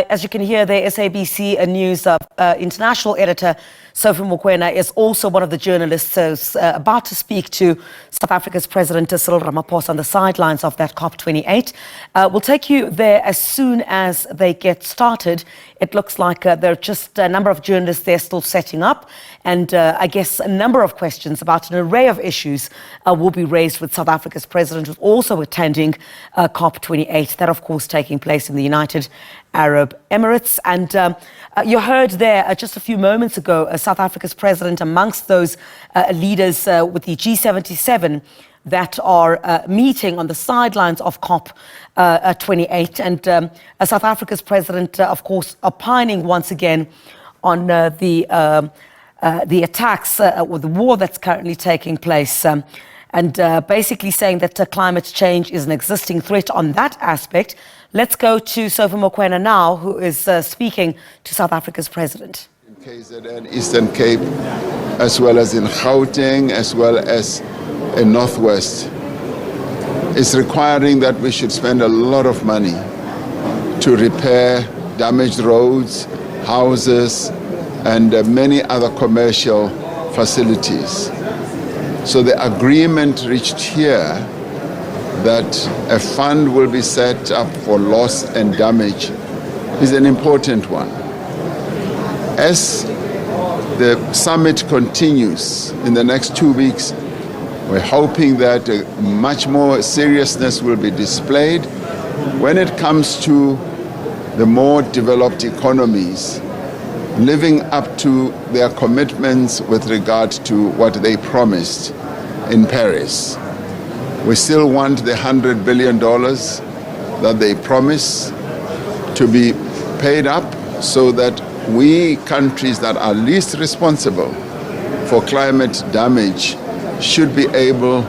as you can hear there, SABC News international editor Sophie Mokoena is also one of the journalists who's about to speak to South Africa's President Cyril Ramaphosa on the sidelines of that COP28. We'll take you there as soon as they get started. It looks like there are just a number of journalists there still setting up, and I guess a number of questions about an array of issues will be raised with South Africa's President, who's also attending COP28, that of course taking place in the United Arab Emirates. And you heard there just a few moments ago, South Africa's President amongst those leaders with the G77 that are meeting on the sidelines of COP28. And South Africa's President, of course, opining once again on the attacks or the war that's currently taking place. And basically saying that climate change is an existing threat on that aspect. Let's go to Sophie Mokoena now, who is speaking to South Africa's President. In KZN, Eastern Cape, as well as in Gauteng, as well as in Northwest, is requiring that we should spend a lot of money to repair damaged roads, houses, and many other commercial facilities. So the agreement reached here that a fund will be set up for loss and damage is an important one. As the summit continues in the next 2 weeks, we're hoping that much more seriousness will be displayed when it comes to the more developed economies living up to their commitments with regard to what they promised in Paris. We still want the $100 billion that they promised to be paid up so that we countries that are least responsible for climate damage should be able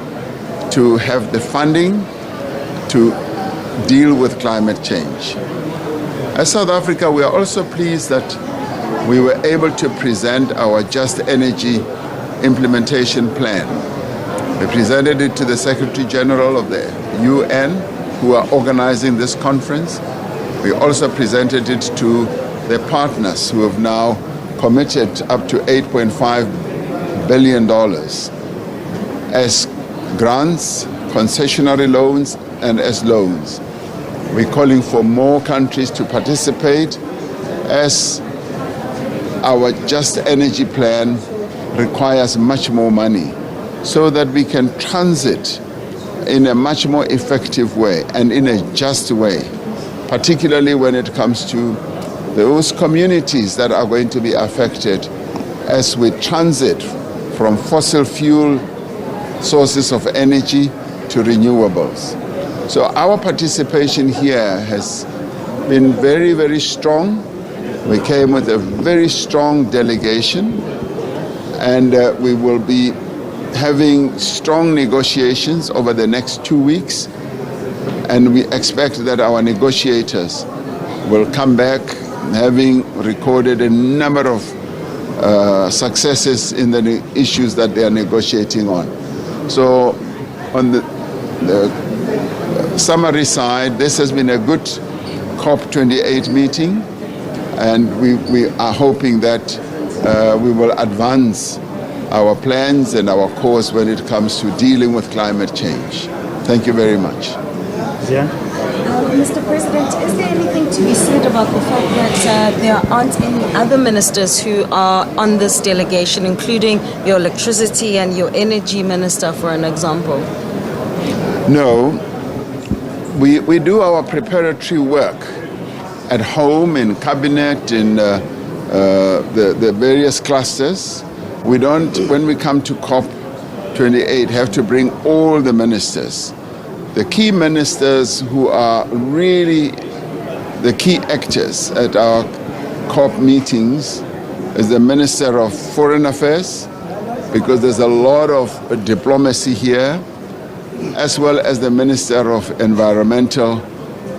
to have the funding to deal with climate change. As South Africa, we are also pleased that we were able to present our Just Energy implementation plan. We presented it to the Secretary General of the UN, who are organizing this conference. We also presented it to the partners who have now committed up to $8.5 billion as grants, concessionary loans, and as loans. We're calling for more countries to participate as our Just Energy plan requires much more money so that we can transit in a much more effective way and in a just way, particularly when it comes to those communities that are going to be affected as we transit from fossil fuel sources of energy to renewables. So our participation here has been very, very strong. We came with a very strong delegation, and we will be having strong negotiations over the next 2 weeks, and we expect that our negotiators will come back having recorded a number of successes in the issues that they are negotiating on. So on the summary side, this has been a good COP28 meeting, and we are hoping that we will advance our plans and our course when it comes to dealing with climate change. Thank you very much. Yeah. Mr. President, is there anything to be said about the fact that there aren't any other ministers who are on this delegation, including your electricity and your energy minister, for an example? No. We do our preparatory work at home, in cabinet, in the various clusters. We don't, when we come to COP28, have to bring all the ministers. The key ministers who are really the key actors at our COP meetings is the Minister of Foreign Affairs, because there's a lot of diplomacy here, as well as the Minister of Environmental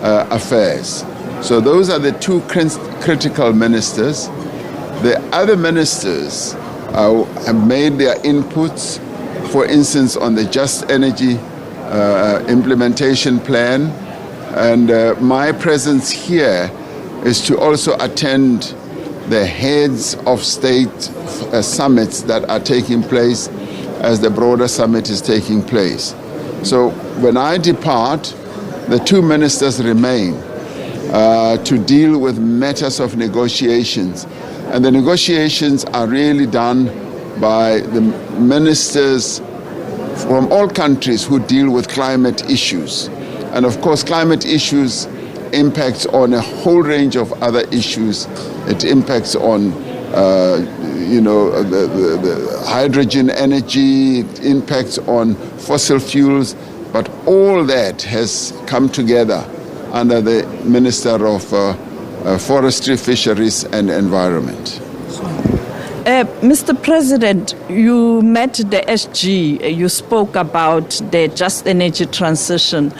Affairs. So those are the two critical ministers. The other ministers have made their inputs, for instance, on the Just Energy implementation plan, and my presence here is to also attend the heads of state summits that are taking place as the broader summit is taking place. So when I depart, the two ministers remain to deal with matters of negotiations. And the negotiations are really done by the ministers from all countries who deal with climate issues. And of course, climate issues impacts on a whole range of other issues. It impacts on, the hydrogen energy, it impacts on fossil fuels, but all that has come together under the Minister of Forestry, Fisheries and Environment. Mr. President, you met the SG, you spoke about the just energy transition.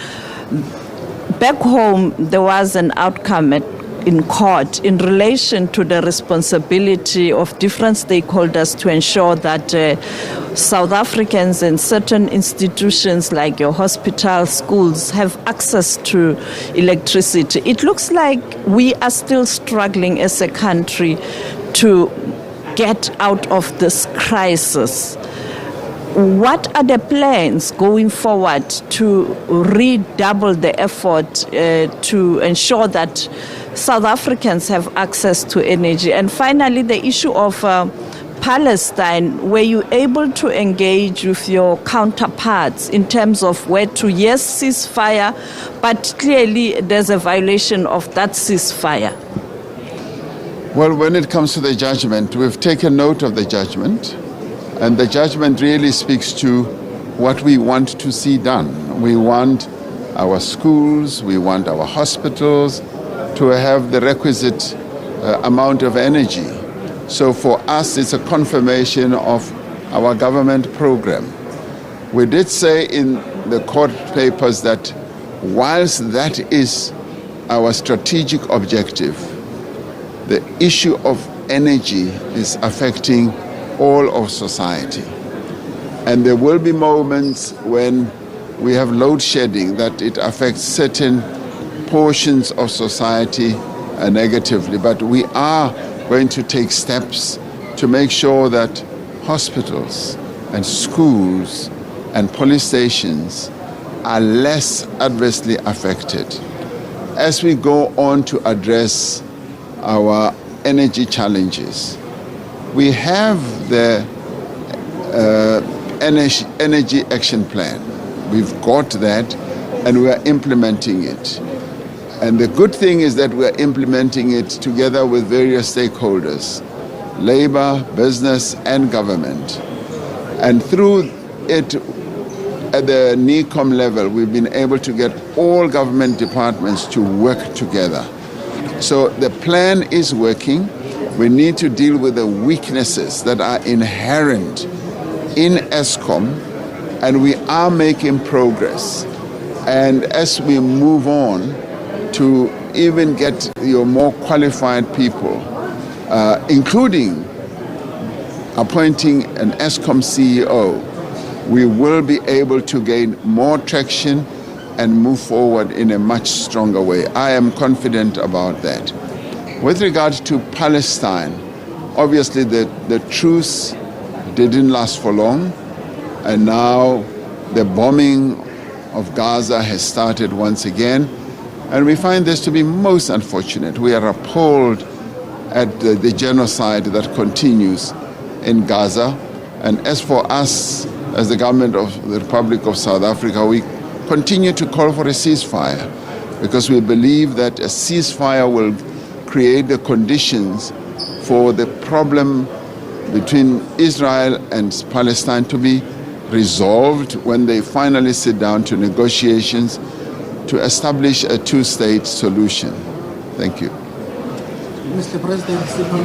Back home, there was an outcome in court in relation to the responsibility of different stakeholders to ensure that South Africans and certain institutions like your hospitals, schools have access to electricity. It looks like we are still struggling as a country to get out of this crisis. What are the plans going forward to redouble the effort to ensure that South Africans have access to energy? And finally, the issue of Palestine, were you able to engage with your counterparts in terms of where to, yes, ceasefire, but clearly there's a violation of that ceasefire? Well, when it comes to the judgment, we've taken note of the judgment, and the judgment really speaks to what we want to see done. We want our schools, we want our hospitals to have the requisite amount of energy. So for us, it's a confirmation of our government program. We did say in the court papers that whilst that is our strategic objective, the issue of energy is affecting all of society. And there will be moments when we have load shedding that it affects certain portions of society negatively. But we are going to take steps to make sure that hospitals and schools and police stations are less adversely affected as we go on to address our energy challenges. We have the energy action plan. We've got that and we are implementing it. And the good thing is that we are implementing it together with various stakeholders, labor, business and government. And through it at the NECOM level, we've been able to get all government departments to work together. So the plan is working. We need to deal with the weaknesses that are inherent in Eskom, and we are making progress. And as we move on to even get your more qualified people, including appointing an Eskom CEO, we will be able to gain more traction and move forward in a much stronger way. I am confident about that. With regard to Palestine, obviously the truce didn't last for long, and now the bombing of Gaza has started once again, and we find this to be most unfortunate. We are appalled at the genocide that continues in Gaza, and as for us, as the government of the Republic of South Africa, we continue to call for a ceasefire because we believe that a ceasefire will create the conditions for the problem between Israel and Palestine to be resolved when they finally sit down to negotiations to establish a two-state solution. Thank you. Mr. President, from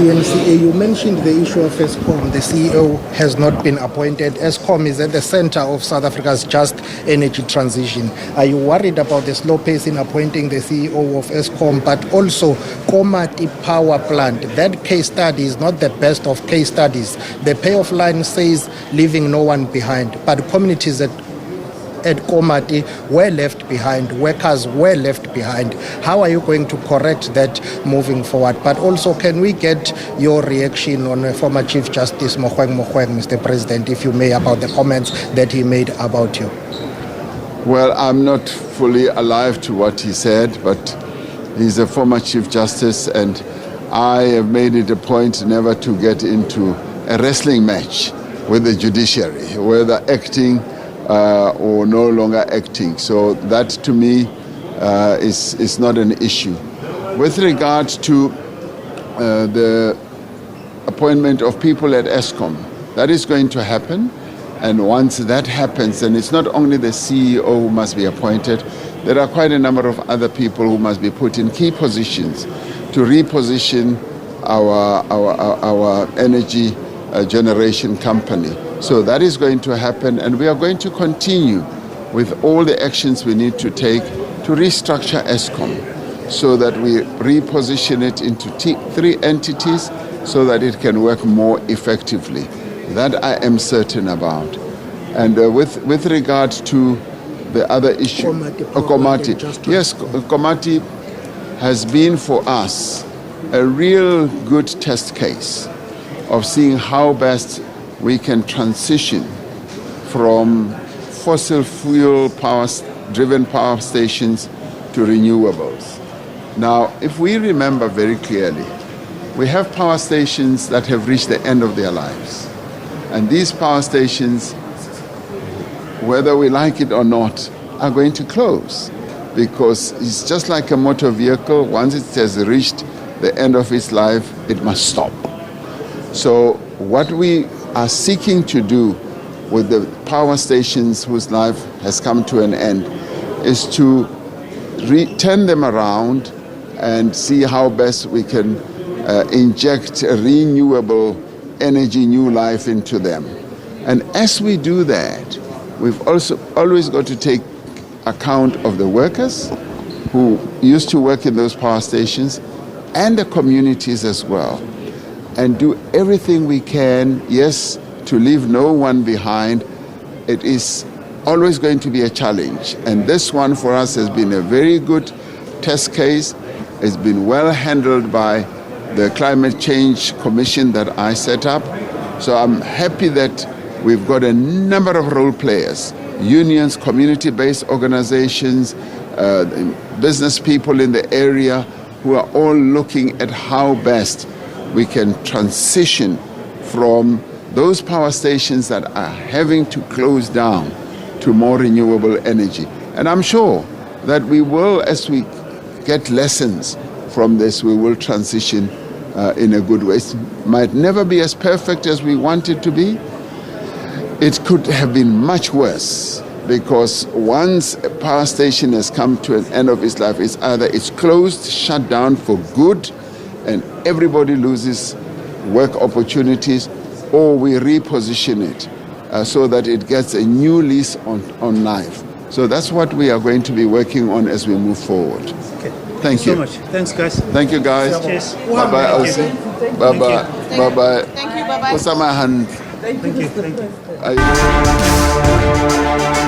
ENCA, you mentioned the issue of Eskom. The CEO has not been appointed. Eskom is at the center of South Africa's just energy transition. Are you worried about the slow pace in appointing the CEO of Eskom, but also Komati power plant? That case study is not the best of case studies. The payoff line says leaving no one behind, but communities that at Komati were left behind, workers were left behind. How are you going to correct that moving forward? But also, can we get your reaction on former Chief Justice Mogoeng, Mr. President, if you may, about the comments that he made about you? Well, I'm not fully alive to what he said, but he's a former Chief Justice, and I have made it a point never to get into a wrestling match with the judiciary, whether acting or no longer acting. So that, to me, is not an issue. With regard to the appointment of people at Eskom, that is going to happen. And once that happens, then it's not only the CEO who must be appointed, there are quite a number of other people who must be put in key positions to reposition our energy generation company. So that is going to happen, and we are going to continue with all the actions we need to take to restructure Eskom so that we reposition it into three entities so that it can work more effectively. That I am certain about. And with regard to the other issue, Komati. Yes, Komati has been for us a real good test case of seeing how best we can transition from fossil fuel driven power stations to renewables. Now, if we remember very clearly, we have power stations that have reached the end of their lives. And these power stations, whether we like it or not, are going to close because it's just like a motor vehicle. Once it has reached the end of its life, it must stop. So what we are seeking to do with the power stations whose life has come to an end is to turn them around and see how best we can inject renewable energy, new life into them. And as we do that, we've also always got to take account of the workers who used to work in those power stations and the communities as well, and do everything we can, yes, to leave no one behind. It is always going to be a challenge, and this one for us has been a very good test case. It's been well handled by the Climate Change Commission that I set up. So I'm happy that we've got a number of role players, unions, community-based organizations, business people in the area who are all looking at how best we can transition from those power stations that are having to close down to more renewable energy. And I'm sure that we will, as we get lessons from this, we will transition in a good way. It might never be as perfect as we want it to be. It could have been much worse, because once a power station has come to an end of its life, it's either it's closed, shut down for good, and everybody loses work opportunities, or we reposition it so that it gets a new lease on life. So that's what we are going to be working on as we move forward. Okay. Thank you so much. Thanks, guys. Thank you, guys. Cheers. Bye-bye, Elsie. Bye-bye. Bye-bye. Thank you, bye-bye. What's my hand? Thank you. Thank you. Are you-